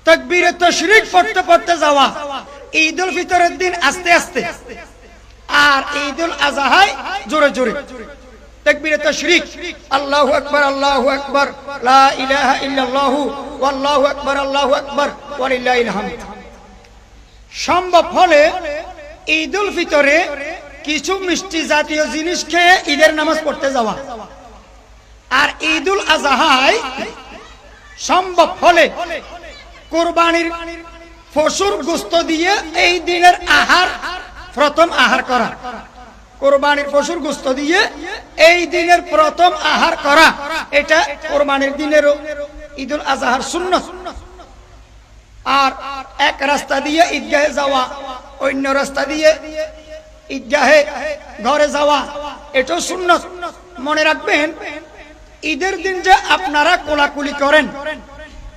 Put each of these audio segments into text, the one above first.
তাকবীরে তাশরিক পড়তে পড়তে যাওয়া, ঈদুল ফিতরের দিন আস্তে আস্তে, আর ঈদুল আযহায় জোরে জোরে তাকবীরে তাশরিক, আল্লাহু আকবার আল্লাহু আকবার, লা ইলাহা ইল্লাল্লাহু ওয়াল্লাহু আকবার আল্লাহু আকবার ওয়ালিল্লাহিল হামদ। সম্ভব হলে ঈদুল ফিতরে কিছু মিষ্টি জাতীয় জিনিস খেয়ে ঈদের নামাজ পড়তে যাওয়া, আর ঈদুল আযহায় সম্ভব হলে কুরবানির পশুর গোশত দিয়ে এই দিনের আহার প্রথম আহার করা, কুরবানির পশুর গোশত দিয়ে এই দিনের প্রথম আহার করা, এটা কুরবানির দিনেরও ঈদুল আযহার সুন্নাত। আর এক রাস্তা দিয়ে ঈদগাহে যাওয়া, অন্য রাস্তা দিয়ে ঈদগাহে ঘরে যাওয়া, এটাও সুন্নাত। মনে রাখবেন, ঈদের দিন যে আপনারা কোলাকুলি করেন,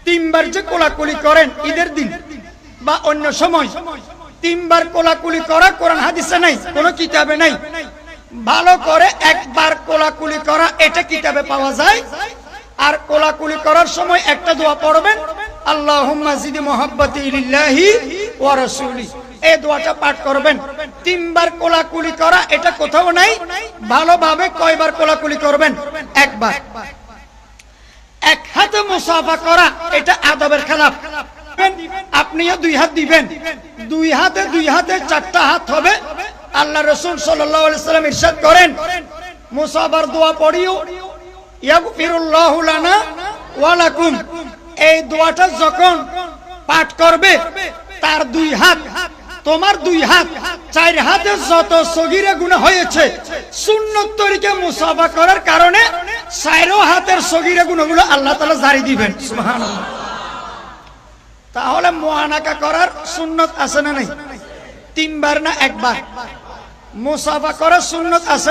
তিনবার যে কোলাকুলি করেন ঈদের দিন বা অন্য সময়, তিনবার কোলাকুলি করা কোরআন হাদিসে নাই, কোন কিতাবে নাই। ভালো করে একবার কোলাকুলি করা এটা কিতাবে পাওয়া যায়। আর কোলাকুলি করার সময় একটা দোয়া পড়বেন, আল্লাহুম্মা জিদ মুহাব্বতি লিল্লাহি ওয়া রাসূলি, এই দোয়াটা পাঠ করবেন। তিনবার কোলাকুলি করা এটা কোথাও নাই। ভালোভাবে কয়বার কোলাকুলি করবেন? একবার। এক হাতে মুসাফা করা এটা আদবের খেলাফ। আপনিও দুই হাত দিবেন, দুই হাতে চারটা হাত হবে। আল্লাহ রাসূল সাল্লাল্লাহু আলাইহি সাল্লাম ইরশাদ করেন, মুসাফার দোয়া পড়িও, ইয়াগফিরুল্লাহু লানা ওয়া লাকুম। এই দোয়াটা যখন পাঠ করবে, তার দুই হাত, তোমার দুই হাত, চার হাতে যত সগীরা গুনাহ হয়েছে সুন্নত তরিকে মুসাফা করার কারণে চার হাতের সগীরা গুনাহগুলো আল্লাহ তাআলা জারি দিবেন। সুবহানাল্লাহ। তাহলে মুআনাকা করার সুন্নত আছে না নাই? তিনবার না একবার? মুসাফা করার সুন্নত আছে।